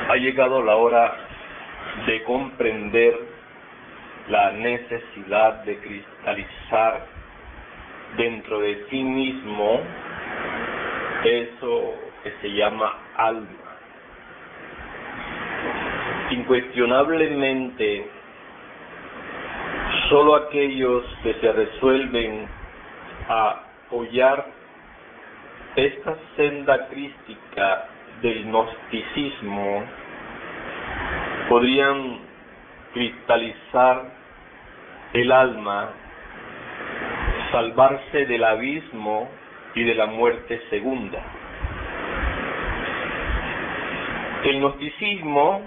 Ha llegado la hora de comprender la necesidad de cristalizar dentro de sí mismo eso que se llama alma. Incuestionablemente, solo aquellos que se resuelven a apoyar esta senda crística del gnosticismo podrían cristalizar el alma, salvarse del abismo y de la muerte segunda. El gnosticismo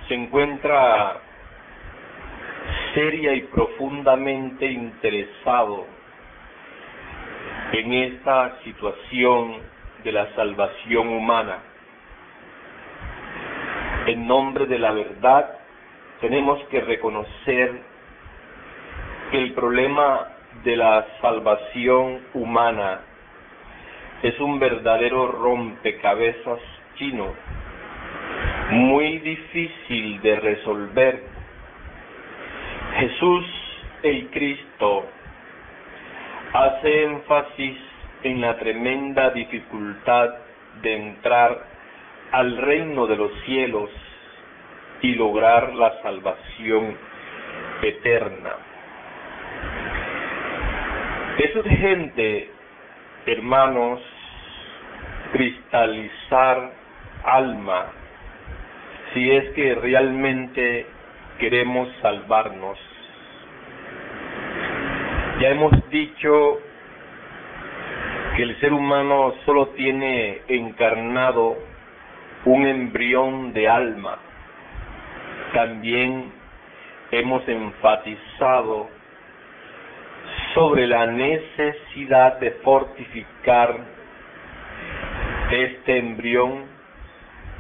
se encuentra seria y profundamente interesado en esta situación de la salvación humana. En nombre de la verdad, tenemos que reconocer que el problema de la salvación humana es un verdadero rompecabezas chino, muy difícil de resolver. Jesús, el Cristo, hace énfasis en la tremenda dificultad de entrar al reino de los cielos y lograr la salvación eterna. Es urgente, hermanos, cristalizar alma si es que realmente queremos salvarnos. Ya hemos dicho que el ser humano solo tiene encarnado un embrión de alma. También hemos enfatizado sobre la necesidad de fortificar este embrión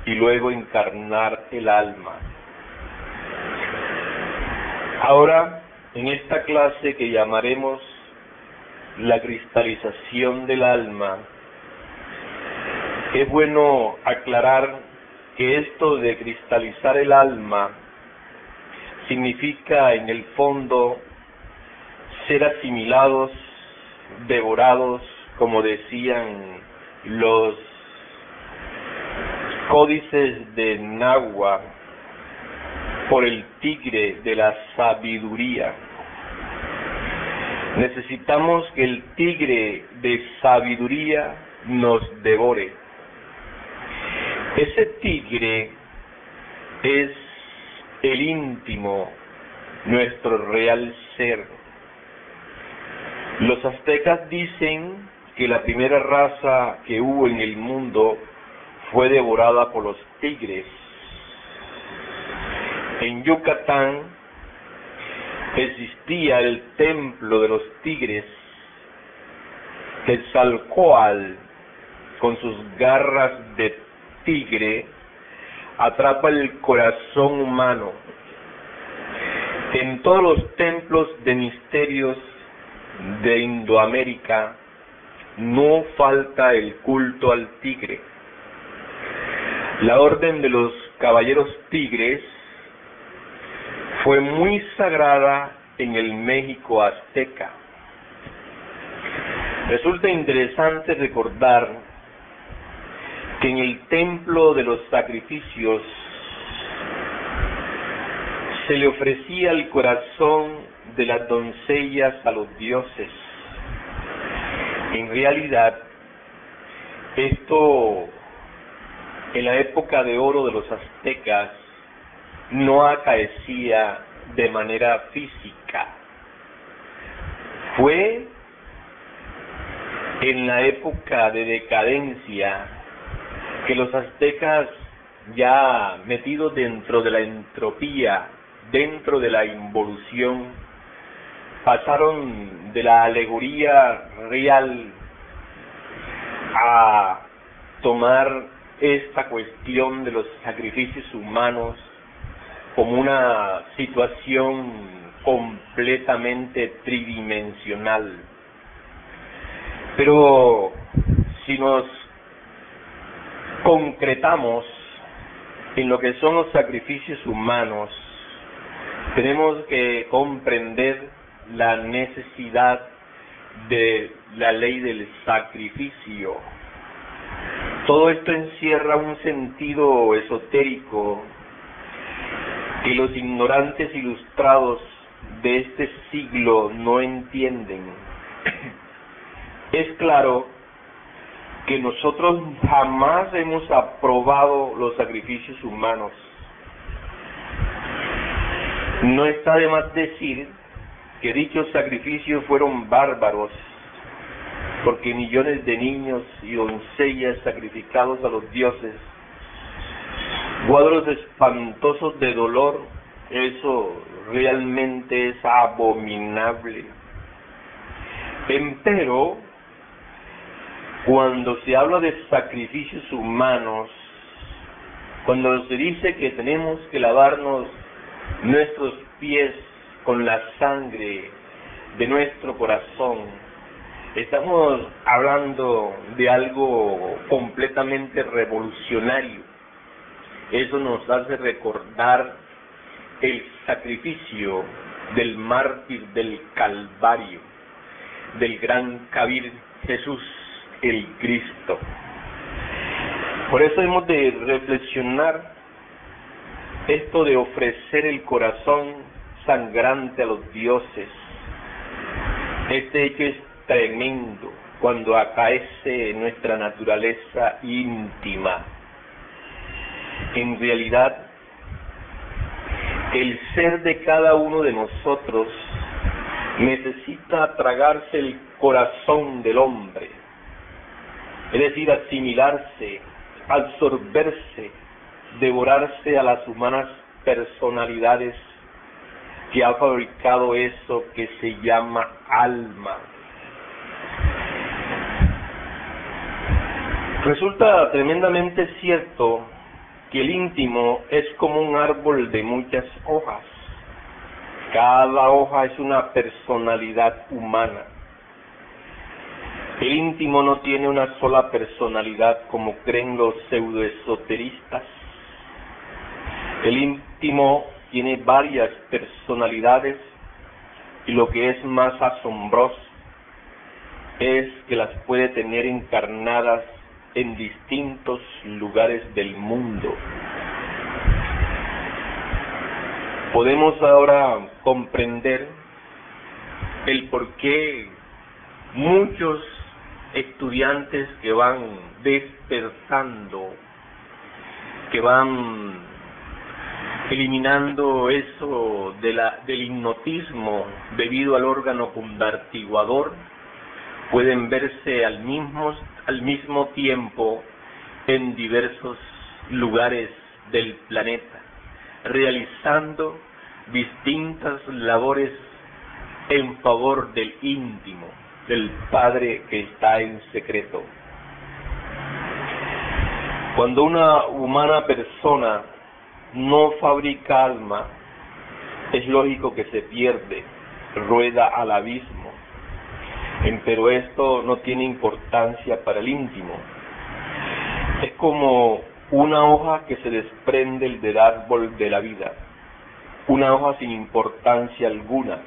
y luego encarnar el alma. Ahora, en esta clase que llamaremos la cristalización del alma, es bueno aclarar que esto de cristalizar el alma significa en el fondo ser asimilados, devorados, como decían los códices de Nahua, por el tigre de la sabiduría. Necesitamos que el tigre de sabiduría nos devore. Ese tigre es el íntimo, nuestro real ser. Los aztecas dicen que la primera raza que hubo en el mundo fue devorada por los tigres. En Yucatán existía el templo de los tigres. Quetzalcóatl, con sus garras de tigre, atrapa el corazón humano. En todos los templos de misterios de Indoamérica no falta el culto al tigre. La orden de los caballeros tigres fue muy sagrada en el México azteca. Resulta interesante recordar que en el templo de los sacrificios se le ofrecía el corazón de las doncellas a los dioses. En realidad, esto en la época de oro de los aztecas no acaecía de manera física. Fue en la época de decadencia que los aztecas, ya metidos dentro de la entropía, dentro de la involución, pasaron de la alegoría real a tomar esta cuestión de los sacrificios humanos como una situación completamente tridimensional. Pero si nos concretamos En lo que son los sacrificios humanos, tenemos que comprender la necesidad de la ley del sacrificio. Todo esto encierra un sentido esotérico que los ignorantes ilustrados de este siglo no entienden. Es claro que nosotros jamás hemos aprobado los sacrificios humanos. No está de más decir que dichos sacrificios fueron bárbaros, porque millones de niños y doncellas sacrificados a los dioses, cuadros espantosos de dolor, eso realmente es abominable. Empero, cuando se habla de sacrificios humanos, cuando se dice que tenemos que lavarnos nuestros pies con la sangre de nuestro corazón, estamos hablando de algo completamente revolucionario. Eso nos hace recordar el sacrificio del mártir del Calvario, del gran Kabir Jesús el Cristo. Por eso hemos de reflexionar esto de ofrecer el corazón sangrante a los dioses. Este hecho es tremendo cuando acaece nuestra naturaleza íntima. En realidad, el ser de cada uno de nosotros necesita tragarse el corazón del hombre, es decir, asimilarse, absorberse, devorarse a las humanas personalidades que ha fabricado eso que se llama alma. Resulta tremendamente cierto que el íntimo es como un árbol de muchas hojas. Cada hoja es una personalidad humana. El íntimo no tiene una sola personalidad como creen los pseudoesoteristas. El íntimo tiene varias personalidades y lo que es más asombroso es que las puede tener encarnadas en distintos lugares del mundo. Podemos ahora comprender el por qué muchos estudiantes que van despertando, que van eliminando eso del hipnotismo debido al órgano convertiguador, pueden verse al mismo tiempo en diversos lugares del planeta, realizando distintas labores en favor del íntimo, del Padre que está en secreto. Cuando una humana persona no fabrica alma, es lógico que se pierde, rueda al abismo. Pero esto no tiene importancia para el íntimo. Es como una hoja que se desprende del árbol de la vida, una hoja sin importancia alguna.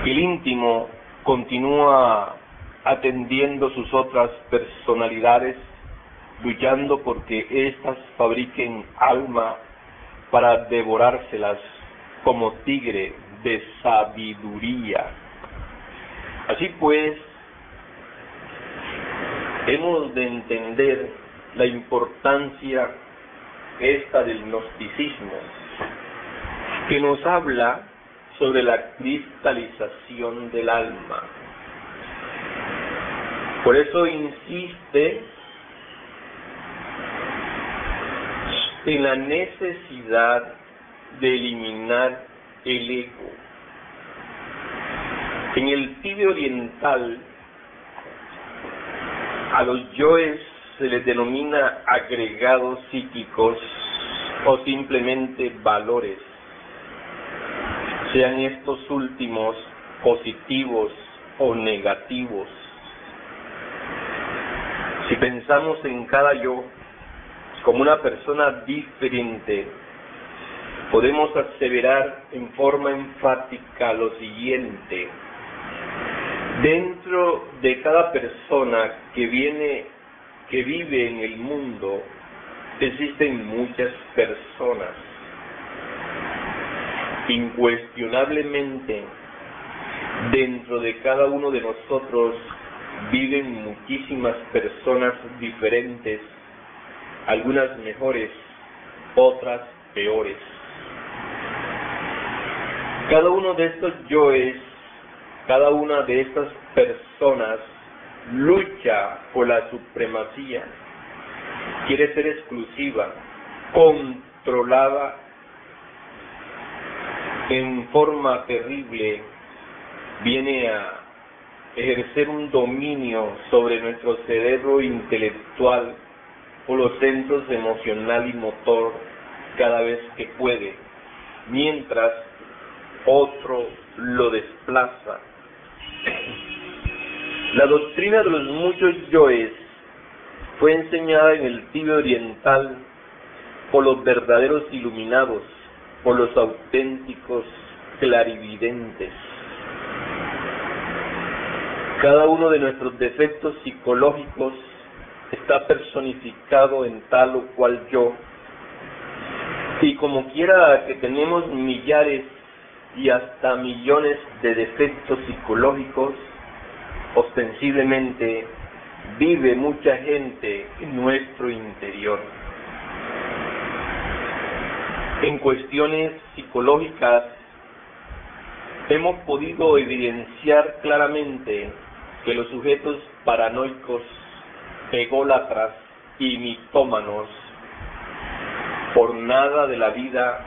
El íntimo continúa atendiendo sus otras personalidades, luchando porque éstas fabriquen alma para devorárselas como tigre de sabiduría. Así pues, hemos de entender la importancia esta del gnosticismo, que nos habla sobre la cristalización del alma. Por eso insiste en la necesidad de eliminar el ego. En el Tíbet oriental, a los yoes se les denomina agregados psíquicos o simplemente valores, sean estos últimos positivos o negativos. Si pensamos en cada yo, como una persona diferente, podemos aseverar en forma enfática lo siguiente: dentro de cada persona que vive en el mundo, existen muchas personas. Incuestionablemente, dentro de cada uno de nosotros viven muchísimas personas diferentes, algunas mejores, otras peores. Cada uno de estos yoes, cada una de estas personas lucha por la supremacía, quiere ser exclusiva, controlada en forma terrible, viene a ejercer un dominio sobre nuestro cerebro intelectual o los centros emocional y motor cada vez que puede, mientras otro lo desplaza. La doctrina de los muchos yoes fue enseñada en el Tíbet oriental por los verdaderos iluminados, por los auténticos clarividentes. Cada uno de nuestros defectos psicológicos está personificado en tal o cual yo, y como quiera que tenemos millares y hasta millones de defectos psicológicos, ostensiblemente vive mucha gente en nuestro interior. En cuestiones psicológicas hemos podido evidenciar claramente que los sujetos paranoicos, ególatras y mitómanos por nada de la vida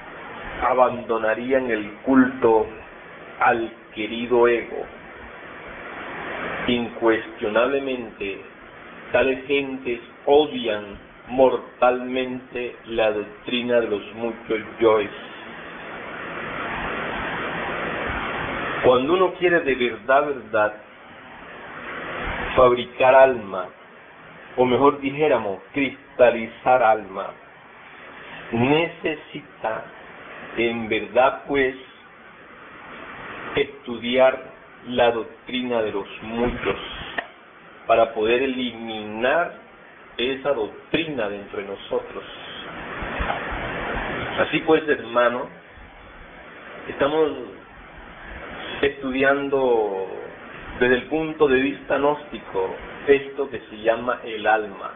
abandonarían el culto al querido ego. Incuestionablemente, tales gentes odian mortalmente la doctrina de los muchos yoes. Cuando uno quiere de verdad fabricar alma, o mejor dijéramos, cristalizar alma, necesita en verdad pues estudiar la doctrina de los muchos para poder eliminar esa doctrina dentro de nosotros. Así pues, hermano, estamos estudiando desde el punto de vista gnóstico esto que se llama el alma.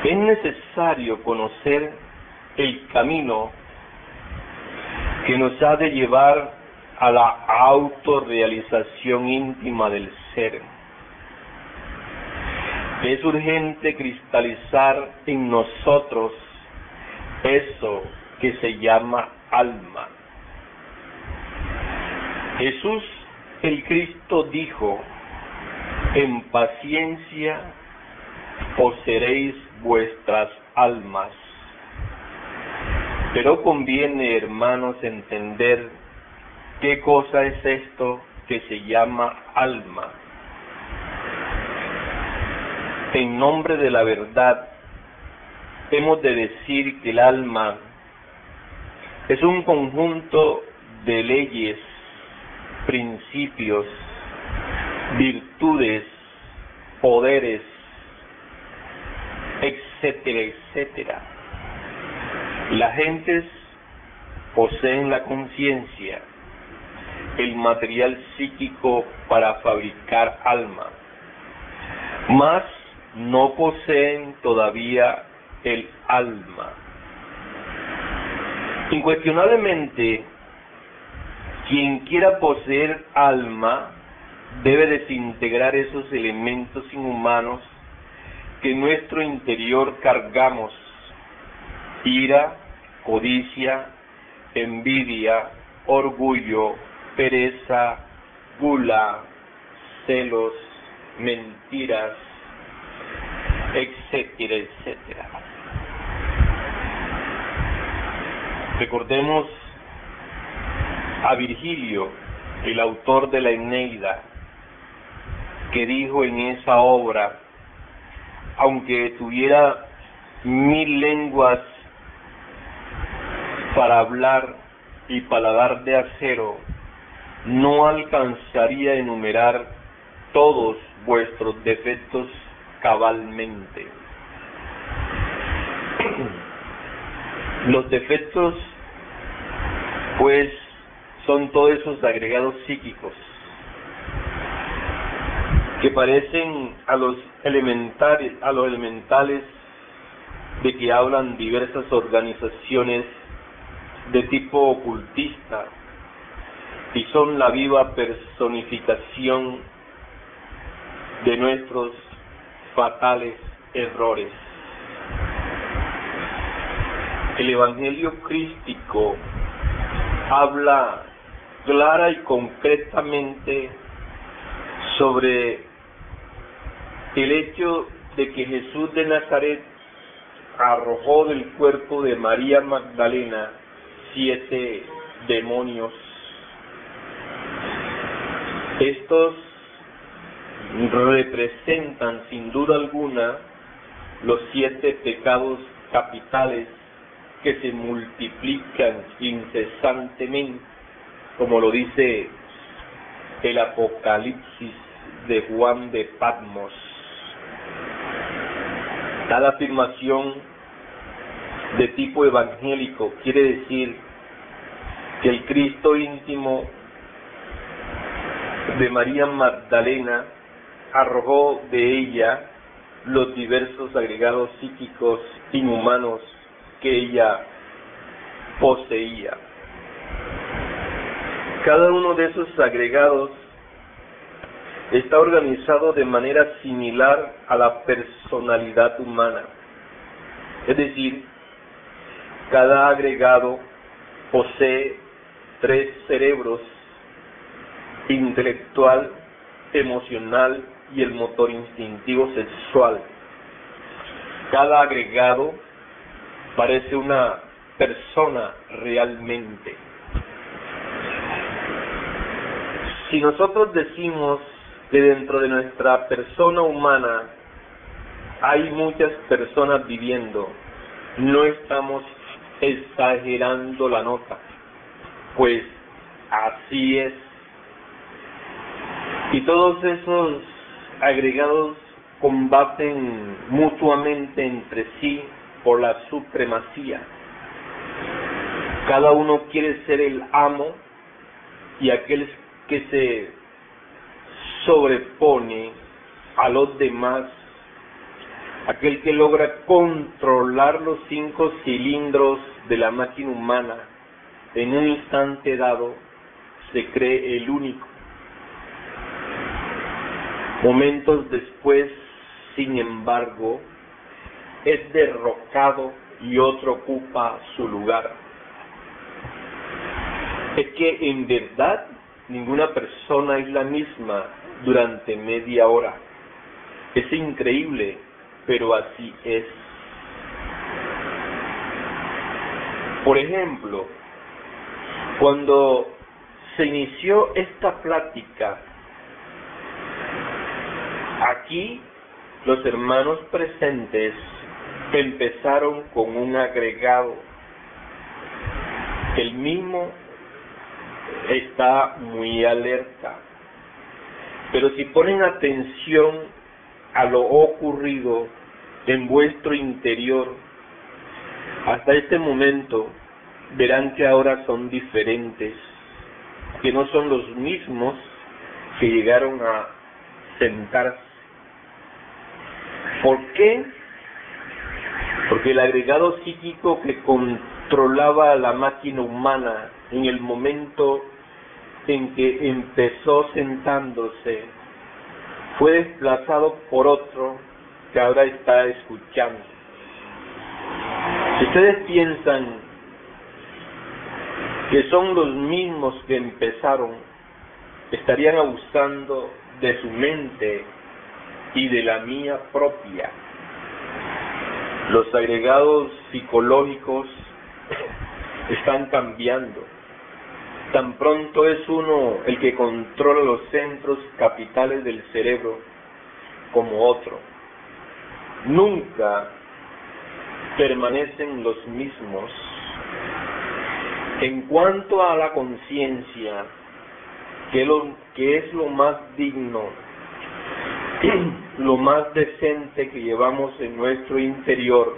Es necesario conocer el camino que nos ha de llevar a la autorrealización íntima del ser. Es urgente cristalizar en nosotros eso que se llama alma. Jesús el Cristo dijo: en paciencia poseeréis vuestras almas. Pero conviene, hermanos, entender qué cosa es esto que se llama alma. En nombre de la verdad, hemos de decir que el alma es un conjunto de leyes, principios, virtudes, poderes, etcétera, etcétera. Las gentes poseen la conciencia, el material psíquico para fabricar alma, mas no poseen todavía el alma. Incuestionablemente, quien quiera poseer alma debe desintegrar esos elementos inhumanos que en nuestro interior cargamos: ira, codicia, envidia, orgullo, pereza, gula, celos, mentiras, etcétera, etcétera. Recordemos a Virgilio, el autor de la Eneida, que dijo en esa obra: aunque tuviera 1000 lenguas para hablar y paladar de acero, no alcanzaría a enumerar todos vuestros defectos cabalmente. Los defectos, pues, son todos esos agregados psíquicos que parecen a los elementales de que hablan diversas organizaciones de tipo ocultista, y son la viva personificación de nuestros fatales errores. El Evangelio crístico habla clara y concretamente sobre el hecho de que Jesús de Nazaret arrojó del cuerpo de María Magdalena 7 demonios. Estos representan sin duda alguna los 7 pecados capitales que se multiplican incesantemente, como lo dice el Apocalipsis de Juan de Patmos. Tal afirmación de tipo evangélico quiere decir que el Cristo íntimo de María Magdalena arrojó de ella los diversos agregados psíquicos inhumanos que ella poseía. Cada uno de esos agregados está organizado de manera similar a la personalidad humana. Es decir, cada agregado posee 3 cerebros: intelectual, emocional y el motor instintivo sexual. Cada agregado parece una persona realmente. Si nosotros decimos que dentro de nuestra persona humana hay muchas personas viviendo, no estamos exagerando la nota, pues así es. Y todos esos agregados combaten mutuamente entre sí por la supremacía. Cada uno quiere ser el amo y aquel que se sobrepone a los demás, aquel que logra controlar los 5 cilindros de la máquina humana, en un instante dado se cree el único. Momentos después, sin embargo, es derrocado y otro ocupa su lugar. Es que en verdad ninguna persona es la misma durante media hora. Es increíble, pero así es. Por ejemplo, cuando se inició esta plática, aquí los hermanos presentes empezaron con un agregado. El mismo está muy alerta, pero si ponen atención a lo ocurrido en vuestro interior hasta este momento, verán que ahora son diferentes, que no son los mismos que llegaron a sentarse. ¿Por qué? Porque el agregado psíquico que controlaba la máquina humana en el momento en que empezó sentándose fue desplazado por otro que ahora está escuchando. Si ustedes piensan que son los mismos que empezaron, estarían abusando de su mente y de la mía propia. Los agregados psicológicos están cambiando. Tan pronto es uno el que controla los centros capitales del cerebro como otro. Nunca permanecen los mismos. En cuanto a la conciencia, que es lo más digno, lo más decente que llevamos en nuestro interior,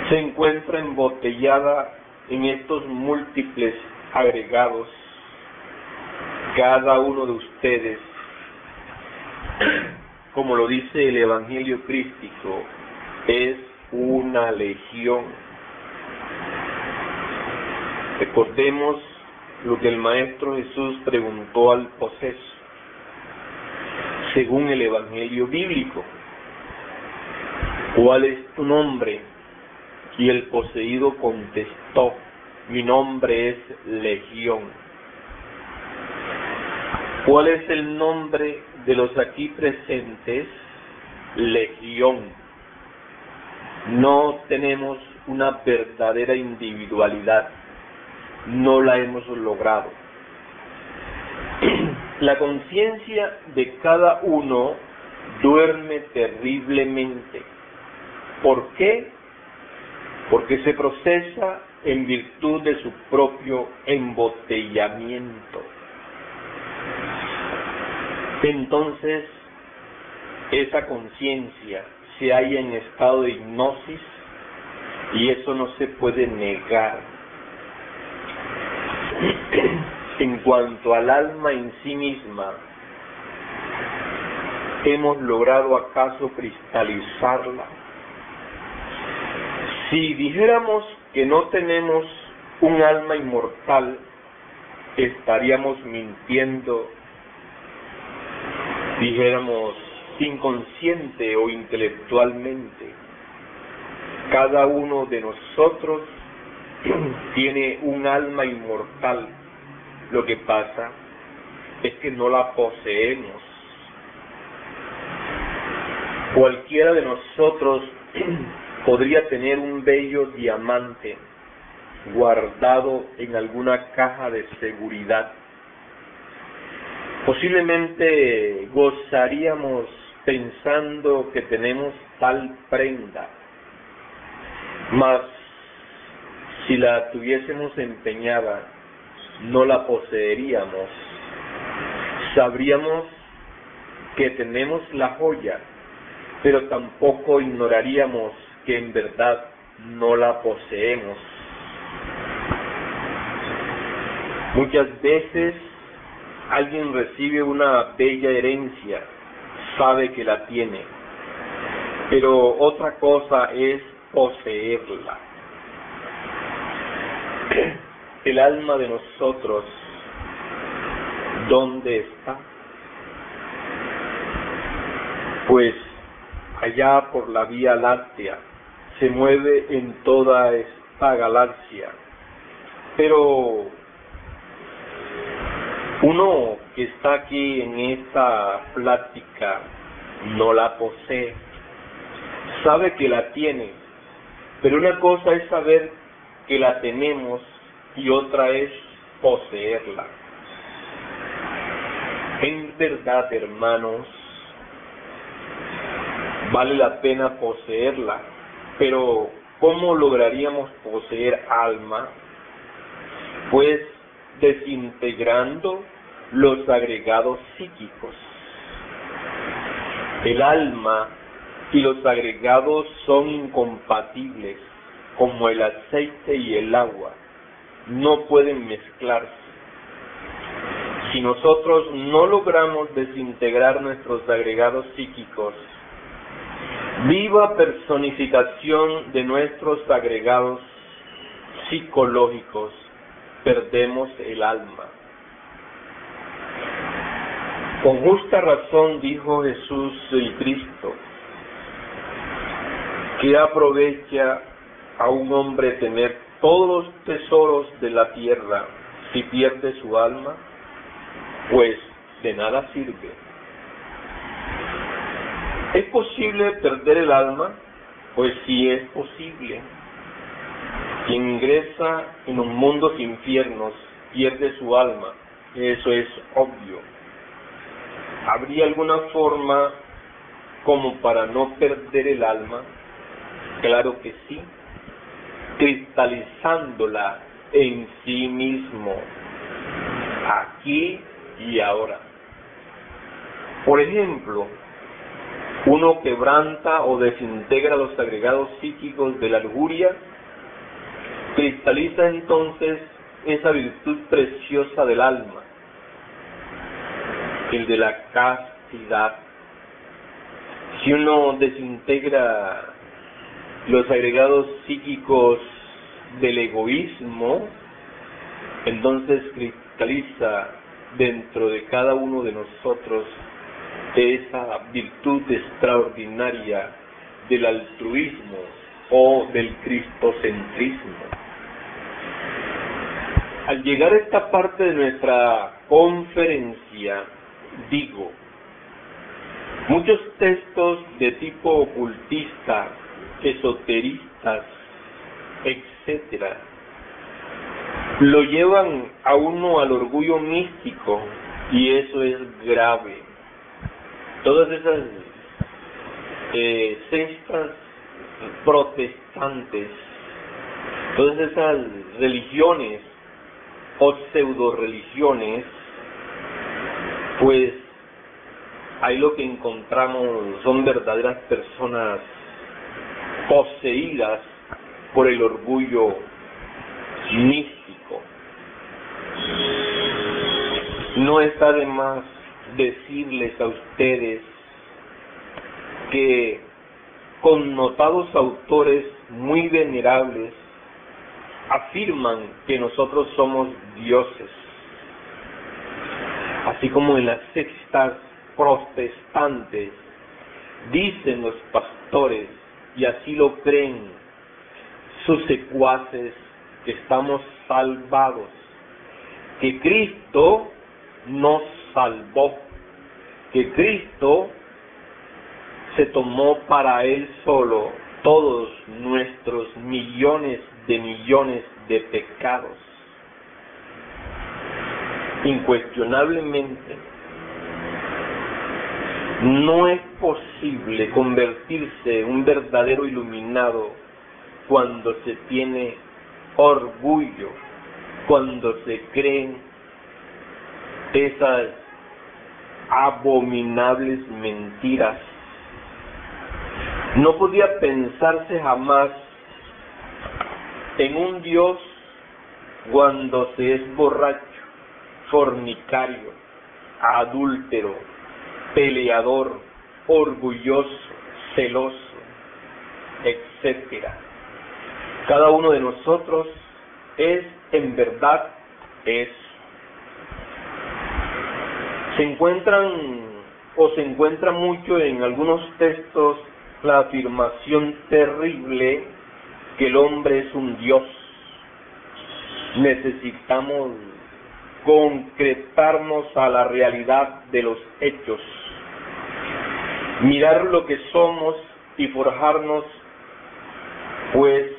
se encuentra embotellada en estos múltiples agregados. Cada uno de ustedes, como lo dice el Evangelio crístico, es una legión. Recordemos lo que el Maestro Jesús preguntó al poseso, según el Evangelio bíblico: ¿cuál es tu nombre? Y el poseído contestó: mi nombre es Legión. ¿Cuál es el nombre de los aquí presentes? Legión. No tenemos una verdadera individualidad, no la hemos logrado. La conciencia de cada uno duerme terriblemente. ¿Por qué? Porque se procesa en virtud de su propio embotellamiento. Entonces, esa conciencia se halla en estado de hipnosis y eso no se puede negar. En cuanto al alma en sí misma, ¿hemos logrado acaso cristalizarla? Si dijéramos que no tenemos un alma inmortal, estaríamos mintiendo. Dijéramos inconsciente o intelectualmente. Cada uno de nosotros tiene un alma inmortal. Lo que pasa es que no la poseemos. Cualquiera de nosotros podría tener un bello diamante guardado en alguna caja de seguridad. Posiblemente gozaríamos pensando que tenemos tal prenda, mas si la tuviésemos empeñada, no la poseeríamos. Sabríamos que tenemos la joya, pero tampoco ignoraríamos que en verdad no la poseemos. Muchas veces alguien recibe una bella herencia, sabe que la tiene, pero otra cosa es poseerla. El alma de nosotros, ¿dónde está? Pues allá por la Vía Láctea, se mueve en toda esta galaxia, pero uno que está aquí en esta plática no la posee, sabe que la tiene, pero una cosa es saber que la tenemos y otra es poseerla. En verdad, hermanos, vale la pena poseerla, pero ¿cómo lograríamos poseer alma? Pues desintegrando los agregados psíquicos. El alma y los agregados son incompatibles, como el aceite y el agua, no pueden mezclarse. Si nosotros no logramos desintegrar nuestros agregados psíquicos, viva personificación de nuestros agregados psicológicos, perdemos el alma. Con justa razón dijo Jesús el Cristo: ¿qué aprovecha a un hombre tener todos los tesoros de la tierra si pierde su alma? Pues de nada sirve. ¿Es posible perder el alma? Pues sí es posible. Quien ingresa en un mundo sin infiernos pierde su alma, eso es obvio. ¿Habría alguna forma como para no perder el alma? Claro que sí, cristalizándola en sí mismo, aquí y ahora. Por ejemplo, uno quebranta o desintegra los agregados psíquicos de la lujuria, cristaliza entonces esa virtud preciosa del alma, el de la castidad. Si uno desintegra los agregados psíquicos del egoísmo, entonces cristaliza dentro de cada uno de nosotros esa virtud extraordinaria del altruismo o del cristocentrismo. Al llegar a esta parte de nuestra conferencia, digo, muchos textos de tipo ocultista, esoteristas, etcétera, lo llevan a uno al orgullo místico, y eso es grave. Todas esas sectas protestantes, todas esas religiones o pseudo-religiones, pues ahí lo que encontramos son verdaderas personas poseídas por el orgullo místico. No está de más decirles a ustedes que connotados autores muy venerables afirman que nosotros somos dioses, así como en las sectas protestantes dicen los pastores, y así lo creen sus secuaces, que estamos salvados, que Cristo nos salvó, que Cristo se tomó para Él solo todos nuestros millones de pecados. Incuestionablemente, no es posible convertirse en un verdadero iluminado cuando se tiene orgullo, cuando se creen esas abominables mentiras. No podía pensarse jamás en un Dios cuando se es borracho, fornicario, adúltero, peleador, orgulloso, celoso, etcétera. Cada uno de nosotros es en verdad eso. Se encuentra mucho en algunos textos la afirmación terrible que el hombre es un dios. Necesitamos concretarnos a la realidad de los hechos, mirar lo que somos y forjarnos pues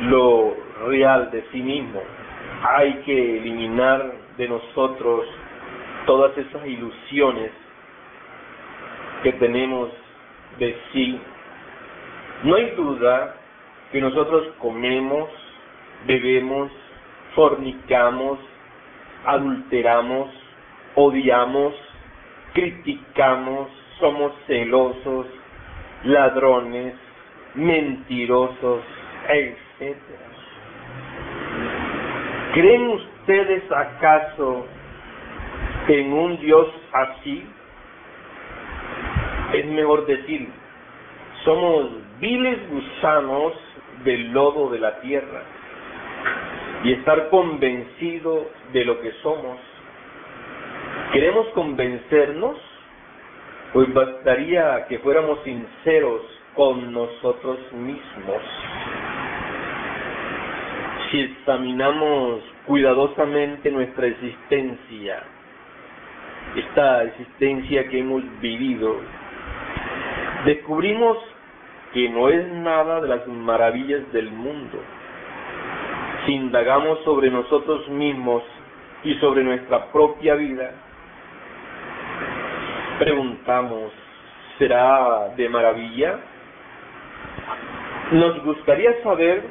lo real de sí mismo. Hay que eliminar de nosotros todas esas ilusiones que tenemos de sí. No hay duda que nosotros comemos, bebemos, fornicamos, adulteramos, odiamos, criticamos, somos celosos, ladrones, mentirosos, etc. ¿Creen ustedes acaso en un Dios así? Es mejor decir, somos viles gusanos del lodo de la tierra, y estar convencido de lo que somos. ¿Queremos convencernos? Pues bastaría que fuéramos sinceros con nosotros mismos. Si examinamos cuidadosamente nuestra existencia, esta existencia que hemos vivido, descubrimos que no es nada de las maravillas del mundo. Si indagamos sobre nosotros mismos y sobre nuestra propia vida, preguntamos, ¿será de maravilla? Nos gustaría saber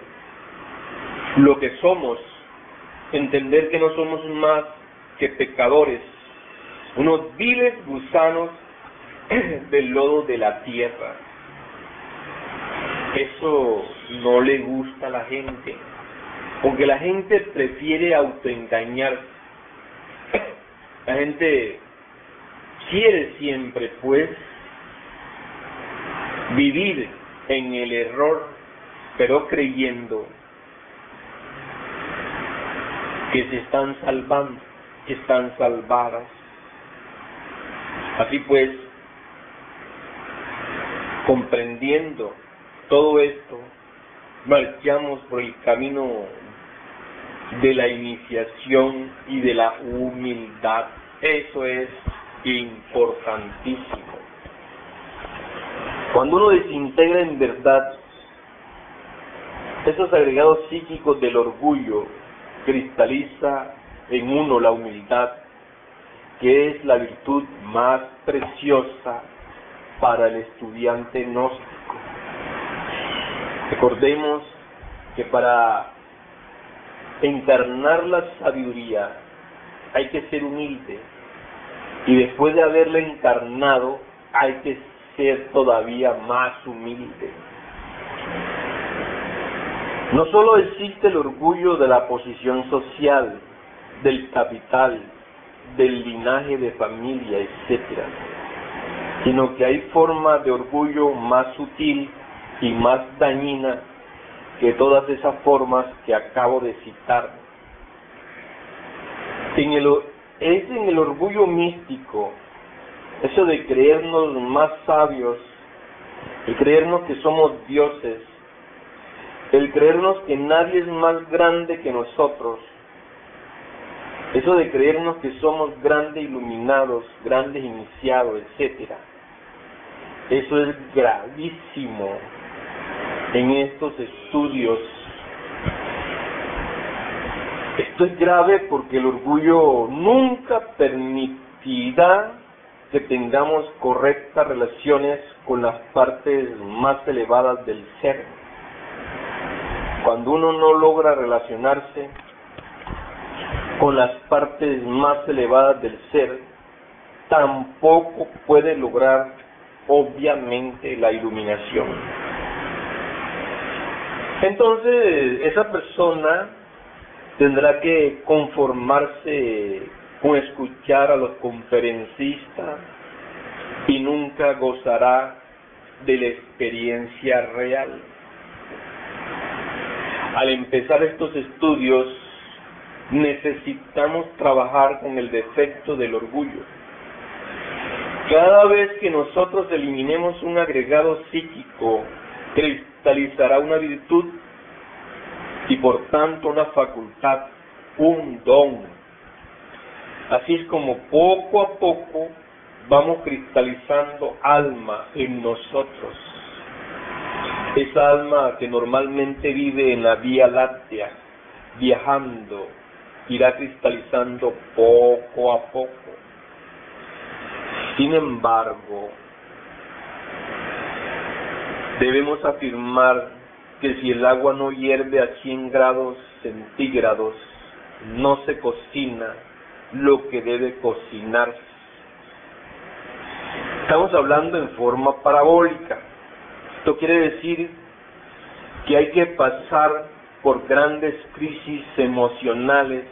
lo que somos, entender que no somos más que pecadores, unos viles gusanos del lodo de la tierra. Eso no le gusta a la gente, porque la gente prefiere autoengañarse. La gente quiere siempre, pues, vivir en el error, pero creyendo que se están salvando, que están salvadas. Así pues, comprendiendo todo esto, marchamos por el camino de la iniciación y de la humildad. Eso es importantísimo. Cuando uno desintegra en verdad esos agregados psíquicos del orgullo, cristaliza en uno la humildad, que es la virtud más preciosa para el estudiante gnóstico. Recordemos que para encarnar la sabiduría hay que ser humilde, y después de haberla encarnado hay que ser todavía más humilde. No solo existe el orgullo de la posición social, del capital, del linaje de familia, etc., sino que hay forma de orgullo más sutil y más dañina que todas esas formas que acabo de citar. Es en el orgullo místico, eso de creernos más sabios, el creernos que somos dioses, el creernos que nadie es más grande que nosotros, eso de creernos que somos grandes iluminados, grandes iniciados, etc. Eso es gravísimo en estos estudios. Esto es grave porque el orgullo nunca permitirá que tengamos correctas relaciones con las partes más elevadas del ser. Cuando uno no logra relacionarse con las partes más elevadas del ser, tampoco puede lograr, obviamente, la iluminación. Entonces, esa persona tendrá que conformarse con escuchar a los conferencistas y nunca gozará de la experiencia real. Al empezar estos estudios, necesitamos trabajar con el defecto del orgullo. Cada vez que nosotros eliminemos un agregado psíquico, cristalizará una virtud y por tanto una facultad, un don. Así es como poco a poco vamos cristalizando alma en nosotros. Esa alma que normalmente vive en la Vía Láctea, viajando, irá cristalizando poco a poco. Sin embargo, debemos afirmar que si el agua no hierve a 100 grados centígrados, no se cocina lo que debe cocinarse. Estamos hablando en forma parabólica. Esto quiere decir que hay que pasar por grandes crisis emocionales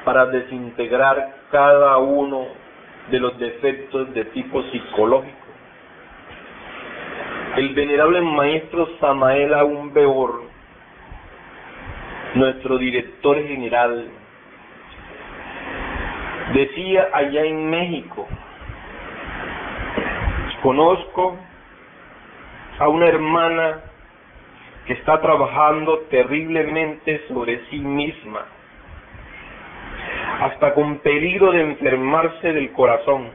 para desintegrar cada uno de los defectos de tipo psicológico. El venerable maestro Samael Aún Weor, nuestro director general, decía allá en México: conozco a una hermana que está trabajando terriblemente sobre sí misma, hasta con peligro de enfermarse del corazón.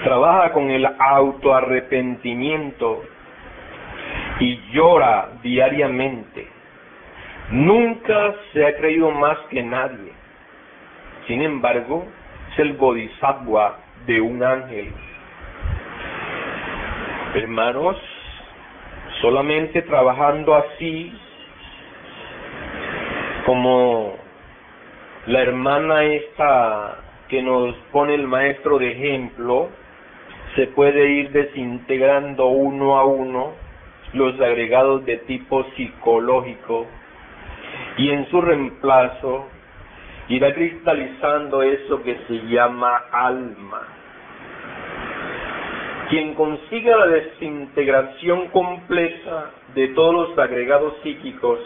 Trabaja con el autoarrepentimiento y llora diariamente. Nunca se ha creído más que nadie. Sin embargo, es el bodhisattva de un ángel. Hermanos, Solamente trabajando así, como la hermana esta que nos pone el maestro de ejemplo, se puede ir desintegrando uno a uno los agregados de tipo psicológico y en su reemplazo irá cristalizando eso que se llama alma. Quien consiga la desintegración completa de todos los agregados psíquicos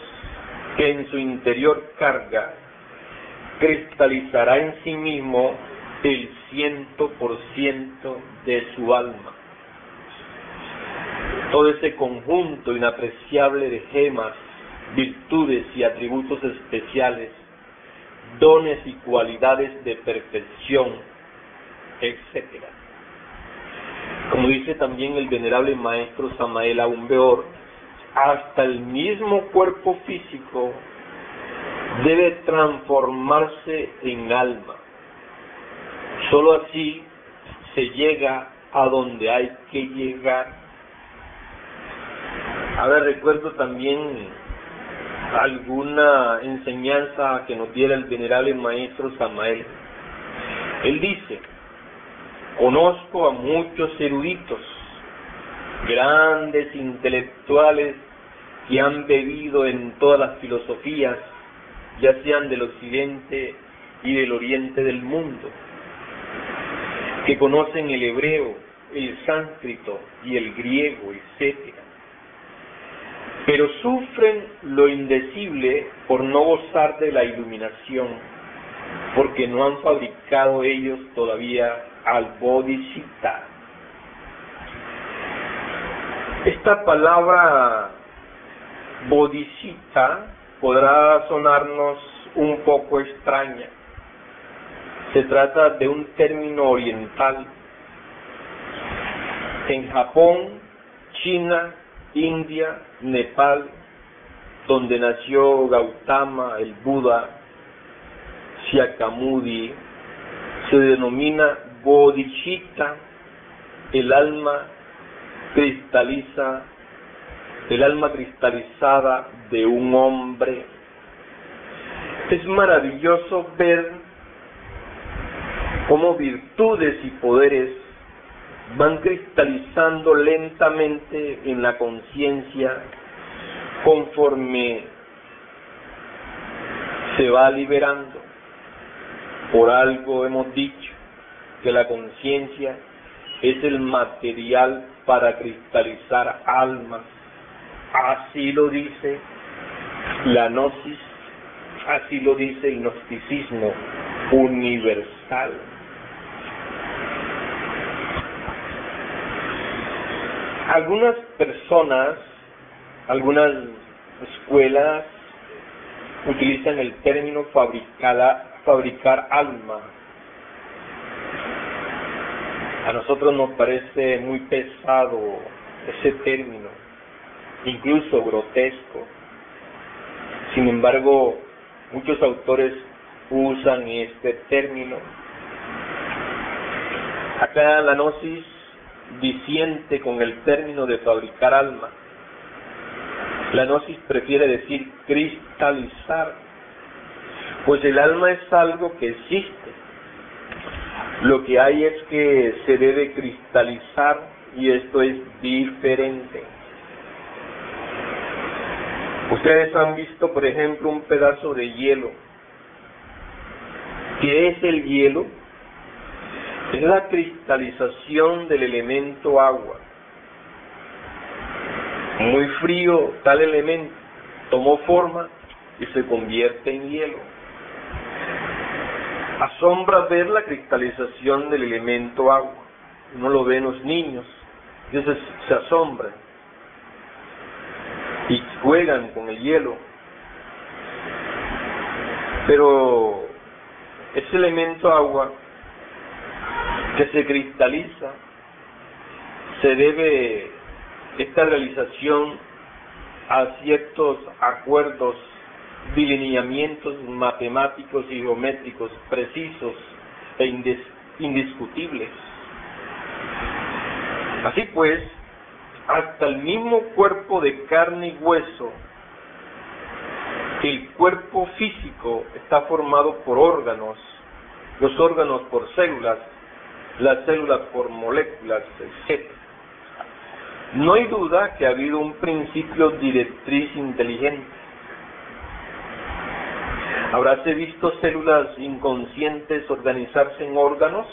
que en su interior carga, cristalizará en sí mismo el 100% de su alma. Todo ese conjunto inapreciable de gemas, virtudes y atributos especiales, dones y cualidades de perfección, etc. Como dice también el venerable maestro Samael Aun Weor, hasta el mismo cuerpo físico debe transformarse en alma. Solo así se llega a donde hay que llegar. Ahora recuerdo también alguna enseñanza que nos diera el venerable maestro Samael. Él dice: conozco a muchos eruditos, grandes intelectuales que han bebido en todas las filosofías, ya sean del occidente y del oriente del mundo, que conocen el hebreo, el sánscrito y el griego, etc. Pero sufren lo indecible por no gozar de la iluminación, porque no han fabricado ellos todavía al Bodhisattva. Esta palabra Bodhisattva podrá sonarnos un poco extraña. Se trata de un término oriental. En Japón, China, India, Nepal, donde nació Gautama, el Buda, Shakyamuni, se denomina Bodhisattva, el alma cristalizada de un hombre. Es maravilloso ver cómo virtudes y poderes van cristalizando lentamente en la conciencia conforme se va liberando. Por algo hemos dicho que la conciencia es el material para cristalizar almas. Así lo dice la gnosis, así lo dice el gnosticismo universal. Algunas personas, algunas escuelas utilizan el término fabricar alma. A nosotros nos parece muy pesado ese término, incluso grotesco. Sin embargo, muchos autores usan este término. Acá la gnosis disiente con el término de fabricar alma. La gnosis prefiere decir cristalizar, pues el alma es algo que existe. Lo que hay es que se debe cristalizar y esto es diferente. Ustedes han visto, por ejemplo, un pedazo de hielo. ¿Qué es el hielo? Es la cristalización del elemento agua. Muy frío tal elemento, tomó forma y se convierte en hielo. Asombra ver la cristalización del elemento agua. Uno lo ve en los niños, ellos se asombran y juegan con el hielo. Pero ese elemento agua que se cristaliza, se debe esta realización a ciertos acuerdos, delineamientos matemáticos y geométricos precisos e indiscutibles. Así pues, hasta el mismo cuerpo de carne y hueso, el cuerpo físico está formado por órganos, los órganos por células, las células por moléculas, etc. No hay duda que ha habido un principio directriz inteligente. ¿Habráse visto células inconscientes organizarse en órganos?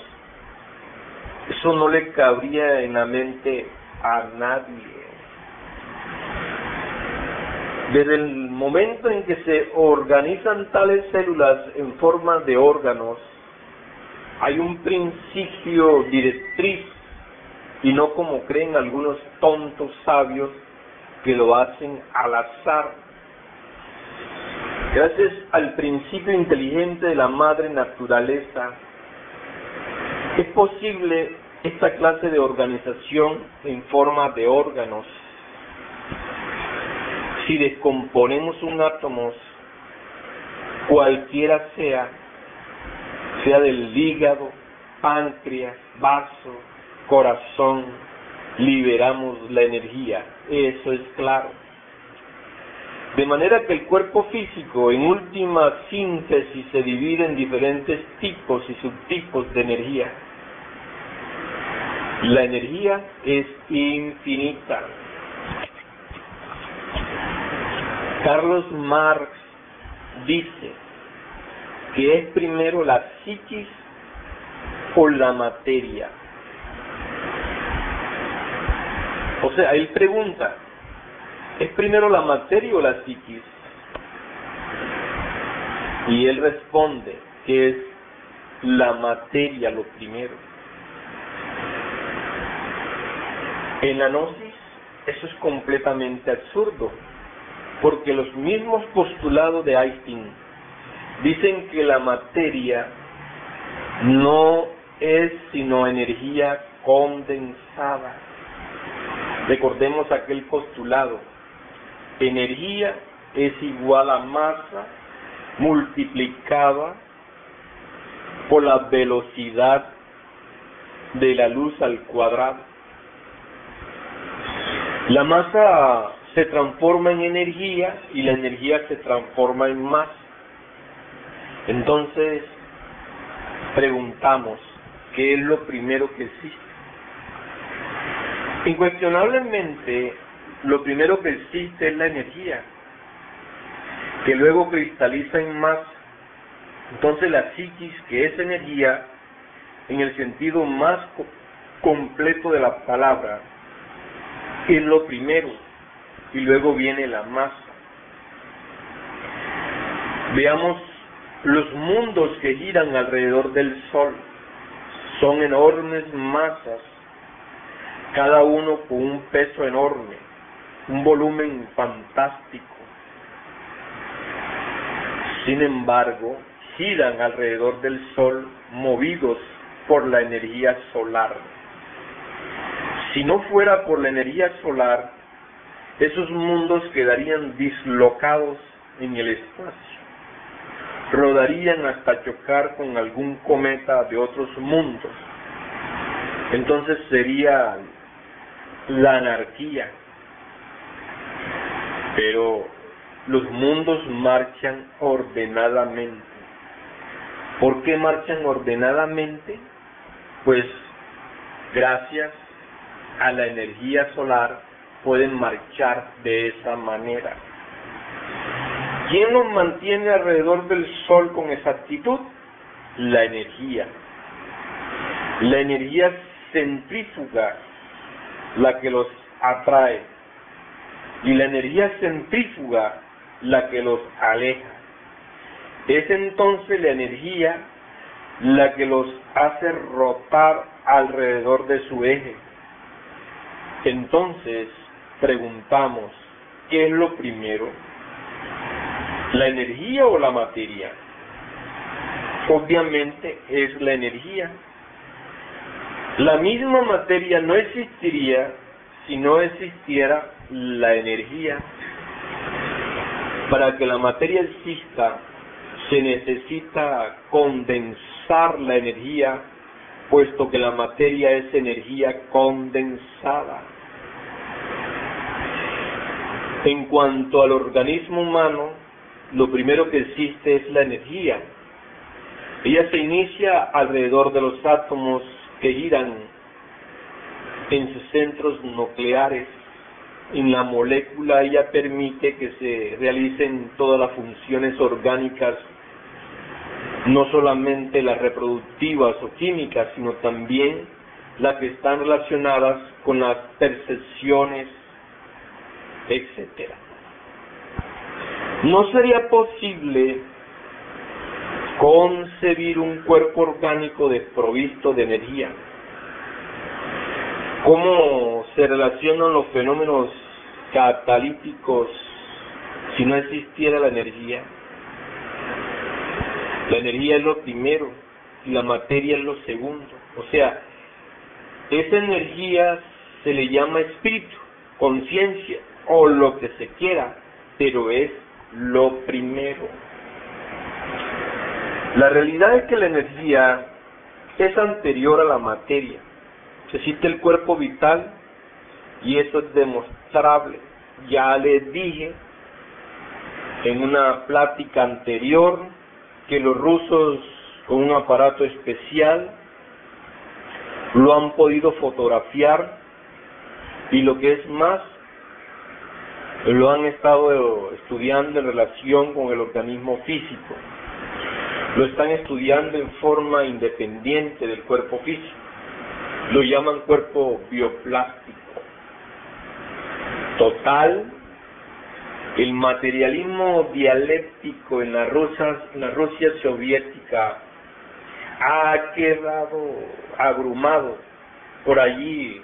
Eso no le cabría en la mente a nadie. Desde el momento en que se organizan tales células en forma de órganos, hay un principio directriz, y no como creen algunos tontos sabios que lo hacen al azar. Gracias al principio inteligente de la madre naturaleza, es posible esta clase de organización en forma de órganos. Si descomponemos un átomo, cualquiera sea del hígado, páncreas, vaso, corazón, liberamos la energía. Eso es claro. De manera que el cuerpo físico, en última síntesis, se divide en diferentes tipos y subtipos de energía. La energía es infinita. Carlos Marx dice que es primero la psiquis o la materia. O sea, él pregunta, ¿es primero la materia o la psiquis? Y él responde que es la materia lo primero. En la gnosis eso es completamente absurdo, porque los mismos postulados de Einstein dicen que la materia no es sino energía condensada. Recordemos aquel postulado: energía es igual a masa multiplicada por la velocidad de la luz al cuadrado. La masa se transforma en energía y la energía se transforma en masa. Entonces, preguntamos, ¿qué es lo primero que existe? Incuestionablemente, lo primero que existe es la energía, que luego cristaliza en masa. Entonces la psiquis, que es energía, en el sentido más completo de la palabra, es lo primero, y luego viene la masa. Veamos los mundos que giran alrededor del Sol. Son enormes masas, cada uno con un peso enorme, un volumen fantástico. Sin embargo, giran alrededor del Sol movidos por la energía solar. Si no fuera por la energía solar, esos mundos quedarían dislocados en el espacio, rodarían hasta chocar con algún cometa de otros mundos. Entonces sería la anarquía. Pero los mundos marchan ordenadamente. ¿Por qué marchan ordenadamente? Pues gracias a la energía solar pueden marchar de esa manera. ¿Quién los mantiene alrededor del Sol con exactitud? La energía. La energía centrífuga, la que los atrae, y la energía centrífuga, la que los aleja. Es entonces la energía la que los hace rotar alrededor de su eje. Entonces, preguntamos, ¿qué es lo primero? ¿La energía o la materia? Obviamente es la energía. La misma materia no existiría si no existiera la energía. Para que la materia exista, se necesita condensar la energía, puesto que la materia es energía condensada. En cuanto al organismo humano, lo primero que existe es la energía. Ella se inicia alrededor de los átomos que giran en sus centros nucleares. En la molécula ella permite que se realicen todas las funciones orgánicas, no solamente las reproductivas o químicas, sino también las que están relacionadas con las percepciones, etc. No sería posible concebir un cuerpo orgánico desprovisto de energía. ¿Cómo se relacionan los fenómenos catalíticos si no existiera la energía? La energía es lo primero y la materia es lo segundo. O sea, esa energía se le llama espíritu, conciencia o lo que se quiera, pero es lo primero. La realidad es que la energía es anterior a la materia. Existe el cuerpo vital y eso es demostrable. Ya les dije en una plática anterior que los rusos con un aparato especial lo han podido fotografiar y lo que es más, lo han estado estudiando en relación con el organismo físico. Lo están estudiando en forma independiente del cuerpo físico. Lo llaman cuerpo bioplástico. Total, el materialismo dialéctico en la Rusia soviética ha quedado abrumado por allí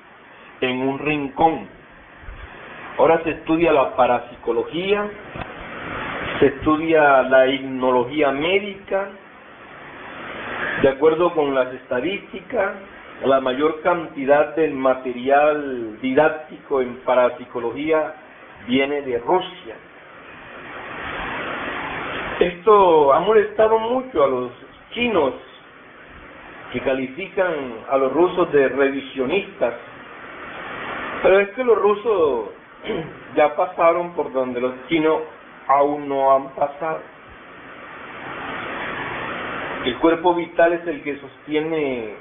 en un rincón. Ahora se estudia la parapsicología, se estudia la hipnología médica. De acuerdo con las estadísticas, la mayor cantidad del material didáctico en parapsicología viene de Rusia. Esto ha molestado mucho a los chinos, que califican a los rusos de revisionistas. Pero es que los rusos ya pasaron por donde los chinos aún no han pasado. El cuerpo vital es el que sostiene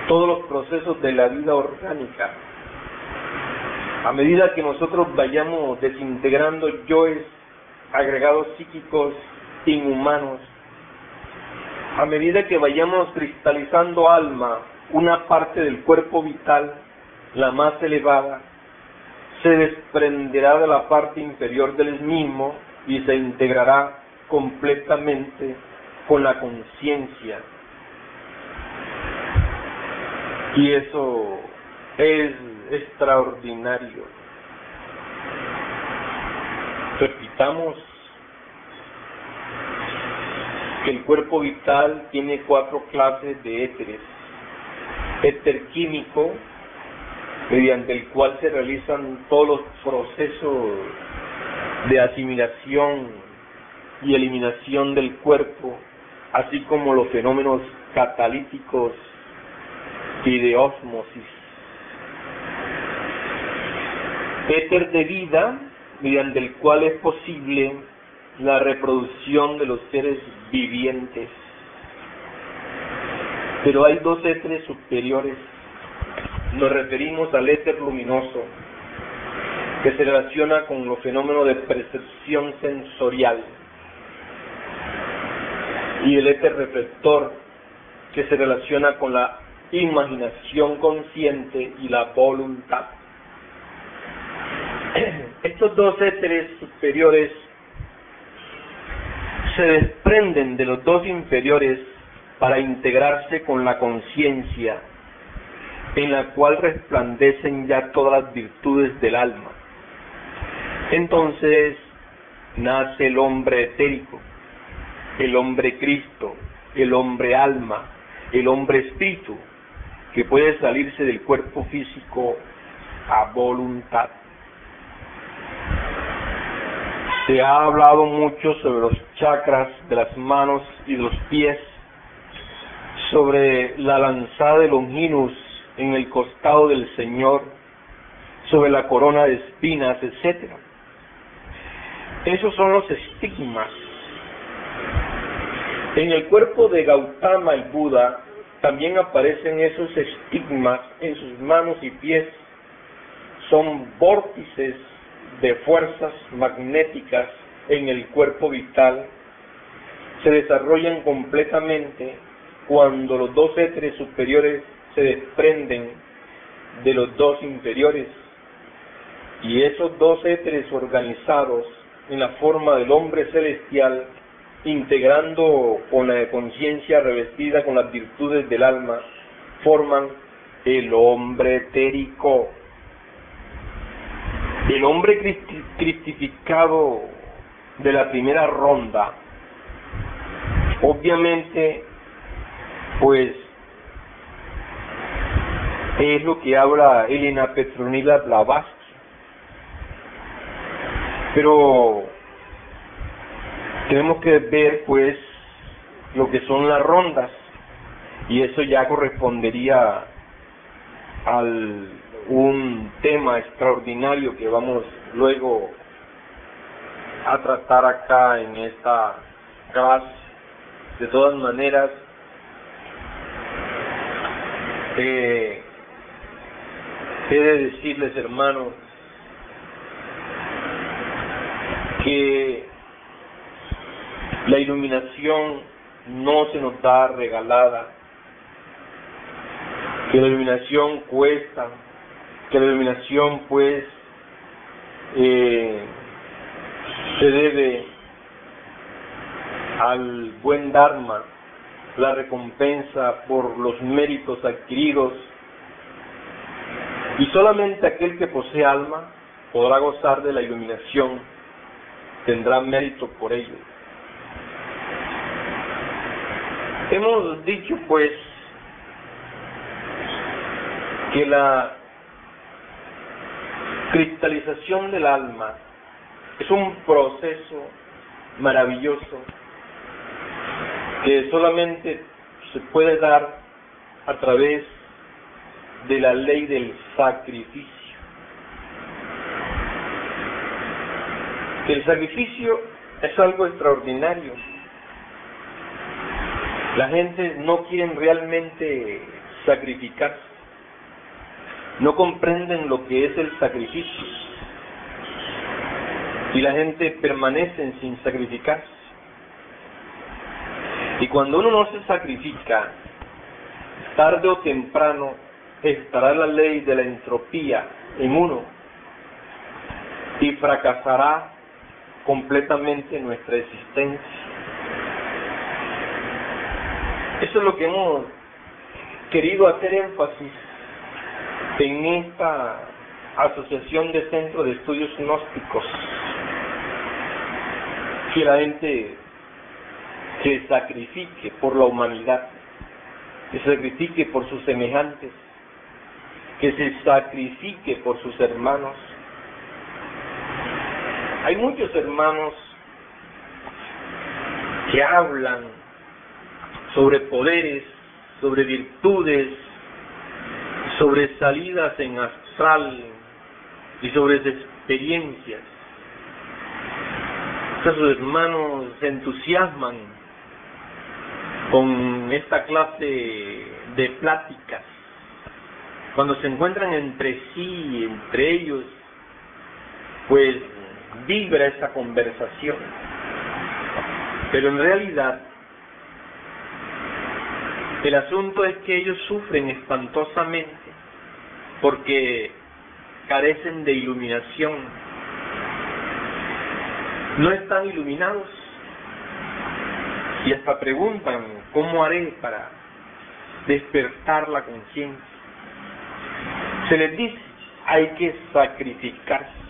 todos los procesos de la vida orgánica. A medida que nosotros vayamos desintegrando yoes, agregados psíquicos, inhumanos, a medida que vayamos cristalizando alma, una parte del cuerpo vital, la más elevada, se desprenderá de la parte inferior del mismo y se integrará completamente con la conciencia. Y eso es extraordinario. Repitamos que el cuerpo vital tiene 4 clases de éteres. Éter químico, mediante el cual se realizan todos los procesos de asimilación y eliminación del cuerpo, así como los fenómenos catalíticos y de ósmosis. Éter de vida, mediante el cual es posible la reproducción de los seres vivientes. Pero hay 2 éteres superiores. Nos referimos al éter luminoso, que se relaciona con los fenómenos de percepción sensorial, y el éter reflector, que se relaciona con la imaginación consciente y la voluntad. Estos 2 éteres superiores se desprenden de los 2 inferiores para integrarse con la conciencia, en la cual resplandecen ya todas las virtudes del alma. Entonces nace el hombre etérico, el hombre Cristo, el hombre alma, el hombre espíritu, que puede salirse del cuerpo físico a voluntad. Se ha hablado mucho sobre los chakras de las manos y de los pies, sobre la lanzada de Longinus en el costado del Señor, sobre la corona de espinas, etcétera. Esos son los estigmas. En el cuerpo de Gautama, el Buda, también aparecen esos estigmas en sus manos y pies. Son vórtices de fuerzas magnéticas en el cuerpo vital. Se desarrollan completamente cuando los dos éteres superiores se desprenden de los dos inferiores. Y esos dos éteres organizados en la forma del hombre celestial, integrando con la conciencia revestida con las virtudes del alma, forman el hombre etérico. El hombre cristificado de la primera ronda, obviamente, pues, es lo que habla Elena Petronila Blavatsky. Pero tenemos que ver, pues, lo que son las rondas, y eso ya correspondería al un tema extraordinario que vamos luego a tratar acá en esta clase. De todas maneras, he de decirles, hermanos, que la iluminación no se nos da regalada, que la iluminación cuesta, que la iluminación pues se debe al buen Dharma, la recompensa por los méritos adquiridos, y solamente aquel que posee alma podrá gozar de la iluminación, tendrá mérito por ello. Hemos dicho pues que la cristalización del alma es un proceso maravilloso que solamente se puede dar a través de la ley del sacrificio. El sacrificio es algo extraordinario. La gente no quiere realmente sacrificarse, no comprenden lo que es el sacrificio, y la gente permanece sin sacrificarse. Y cuando uno no se sacrifica, tarde o temprano estará la ley de la entropía en uno y fracasará completamente nuestra existencia. Eso es lo que hemos querido hacer énfasis en esta asociación de centros de estudios gnósticos, que la gente se sacrifique por la humanidad, que se sacrifique por sus semejantes, que se sacrifique por sus hermanos. Hay muchos hermanos que hablan sobre poderes, sobre virtudes, sobre salidas en astral y sobre experiencias. Esos hermanos se entusiasman con esta clase de pláticas. Cuando se encuentran entre sí, entre ellos, pues vibra esa conversación. Pero en realidad, el asunto es que ellos sufren espantosamente porque carecen de iluminación. No están iluminados y hasta preguntan: ¿cómo haré para despertar la conciencia? Se les dice: hay que sacrificarse.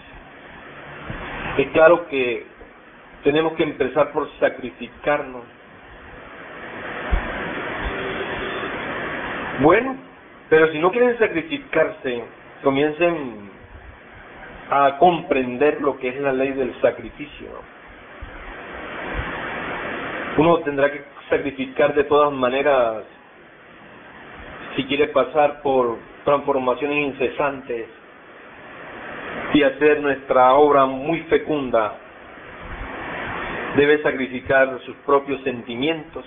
Es claro que tenemos que empezar por sacrificarnos. Bueno, pero si no quieren sacrificarse, comiencen a comprender lo que es la ley del sacrificio. Uno tendrá que sacrificar de todas maneras si quiere pasar por transformaciones incesantes y hacer nuestra obra muy fecunda, debe sacrificar sus propios sentimientos